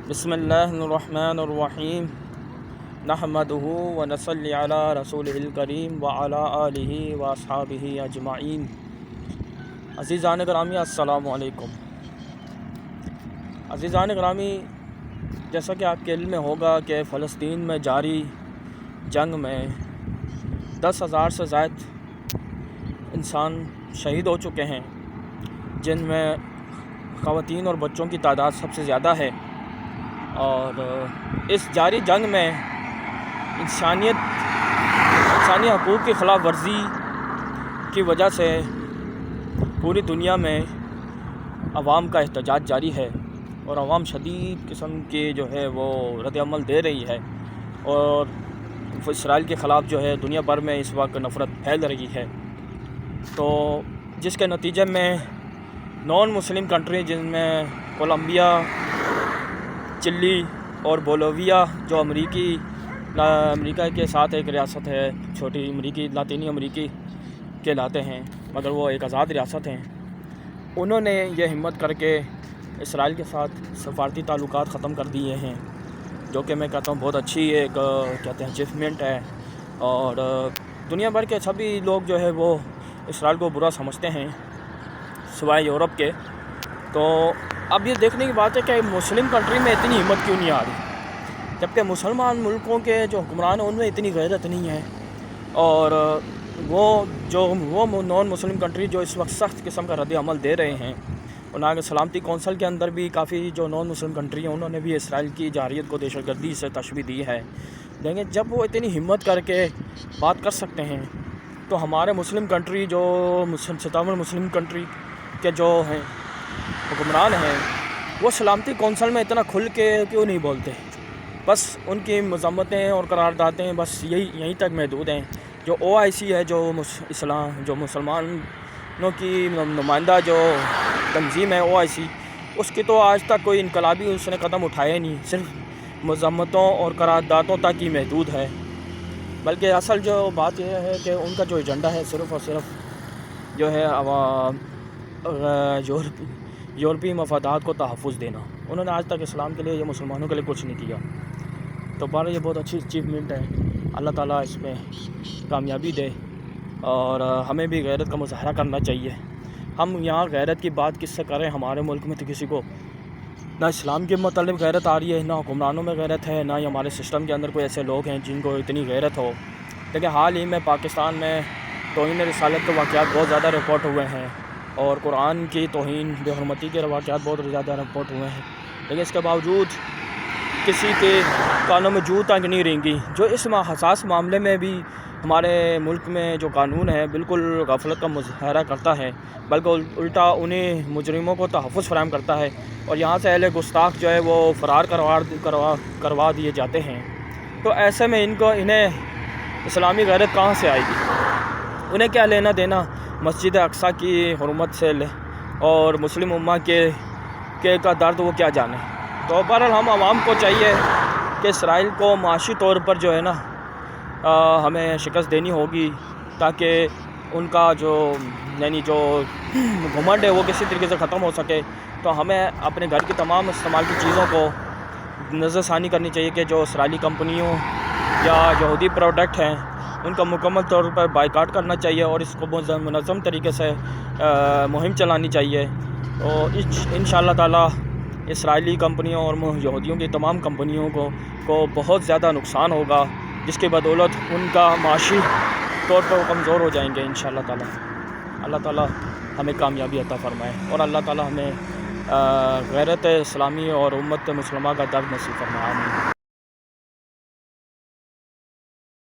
بسم اللہ الرحمن الرحیم نحمدہ ونصلی علی رسولہ الکریم وعلی آلہ واصحابہ اجمعین۔ عزیزان گرامی السلام علیکم۔ عزیزان گرامی، جیسا کہ آپ کے علم میں ہوگا کہ فلسطین میں جاری جنگ میں 10,000 سے زائد انسان شہید ہو چکے ہیں، جن میں خواتین اور بچوں کی تعداد سب سے زیادہ ہے۔ اور اس جاری جنگ میں انسانی حقوق کی خلاف ورزی کی وجہ سے پوری دنیا میں عوام کا احتجاج جاری ہے، اور عوام شدید قسم کی جو ہے وہ رد عمل دے رہی ہے، اور اسرائیل کے خلاف جو ہے دنیا بھر میں اس وقت نفرت پھیل رہی ہے۔ تو جس کے نتیجے میں نان مسلم کنٹری، جن میں کولمبیا، چلی اور بولیویا، جو امریکہ کے ساتھ ایک ریاست ہے، چھوٹی امریکی، لاطینی امریکی کہلاتے ہیں، مگر وہ ایک آزاد ریاست ہیں، انہوں نے یہ ہمت کر کے اسرائیل کے ساتھ سفارتی تعلقات ختم کر دیے ہیں، جو کہ میں کہتا ہوں بہت اچھی ایک کہتے ہیں اچیومنٹ ہے۔ اور دنیا بھر کے سبھی لوگ جو ہے وہ اسرائیل کو برا سمجھتے ہیں سوائے یورپ کے۔ تو اب یہ دیکھنے کی بات ہے کہ مسلم کنٹری میں اتنی ہمت کیوں نہیں آ رہی، جبکہ مسلمان ملکوں کے جو حکمران ہیں ان میں اتنی غیرت نہیں ہے، اور وہ نان مسلم کنٹری جو اس وقت سخت قسم کا رد عمل دے رہے ہیں، اور نہ کہ سلامتی کونسل کے اندر بھی کافی جو نان مسلم کنٹری ہیں انہوں نے بھی اسرائیل کی جارحیت کو دہشت گردی سے تشبیہ دی ہے۔ دیکھیں، جب وہ اتنی ہمت کر کے بات کر سکتے ہیں، تو ہمارے مسلم کنٹری جو 57 مسلم کنٹری کے جو ہیں حکمران ہیں، وہ سلامتی کونسل میں اتنا کھل کے کیوں نہیں بولتے؟ بس ان کی مذمتیں اور قراردادیں بس یہیں تک محدود ہیں۔ جو OIC ہے، جو مسلمانوں کی نمائندہ جو تنظیم ہے OIC، اس کی تو آج تک کوئی انقلابی اس نے قدم اٹھایا نہیں، صرف مذمتوں اور قراردادوں تک ہی محدود ہے۔ بلکہ اصل جو بات یہ ہے کہ ان کا جو ایجنڈا ہے صرف اور صرف جو ہے یورپی مفادات کو تحفظ دینا۔ انہوں نے آج تک اسلام کے لیے یا مسلمانوں کے لیے کچھ نہیں کیا۔ تو بہرحال یہ بہت اچھی اچیومنٹ ہے، اللہ تعالیٰ اس میں کامیابی دے، اور ہمیں بھی غیرت کا مظاہرہ کرنا چاہیے۔ ہم یہاں غیرت کی بات کس سے کریں؟ ہمارے ملک میں تو کسی کو نہ اسلام کے متعلق غیرت آ رہی ہے، نہ حکمرانوں میں غیرت ہے، نہ ہی ہمارے سسٹم کے اندر کوئی ایسے لوگ ہیں جن کو اتنی غیرت ہو۔ لیکن حال ہی میں پاکستان میں توہین رسالت کے واقعات بہت زیادہ رپورٹ ہوئے ہیں، اور قرآن کی توہین، بے حرمتی کے واقعات بہت زیادہ رپورٹ ہوئے ہیں، لیکن اس کے باوجود کسی کے کانوں میں جوں تک نہیں رینگی۔ جو اس حساس معاملے میں بھی ہمارے ملک میں جو قانون ہے بالکل غفلت کا مظاہرہ کرتا ہے، بلکہ الٹا انہیں مجرموں کو تحفظ فراہم کرتا ہے، اور یہاں سے اہل گستاخ جو ہے وہ فرار کروا دیے جاتے ہیں۔ تو ایسے میں انہیں اسلامی غیرت کہاں سے آئے گی؟ انہیں کیا لینا دینا مسجد اقصیٰ کی حرمت سے اور مسلم امہ کے کا درد وہ کیا جانے؟ تو بہرحال ہم عوام کو چاہیے کہ اسرائیل کو معاشی طور پر جو ہے نا ہمیں شکست دینی ہوگی، تاکہ ان کا جو گھمنڈ ہے وہ کسی طریقے سے ختم ہو سکے۔ تو ہمیں اپنے گھر کی تمام استعمال کی چیزوں کو نظر ثانی کرنی چاہیے کہ جو اسرائیلی کمپنیوں یا یہودی پروڈکٹ ہیں ان کا مکمل طور پر بائیکاٹ کرنا چاہیے، اور اس کو منظم طریقے سے مہم چلانی چاہیے۔ تو انشاءاللہ تعالیٰ اسرائیلی کمپنیوں اور یہودیوں کی تمام کمپنیوں کو بہت زیادہ نقصان ہوگا، جس کی بدولت ان کا معاشی طور پر وہ کمزور ہو جائیں گے انشاءاللہ تعالیٰ۔ اللہ تعالیٰ ہمیں کامیابی عطا فرمائے، اور اللہ تعالیٰ ہمیں غیرت اسلامی اور امت مسلمہ کا درد نصیب فرمائے۔ آمین۔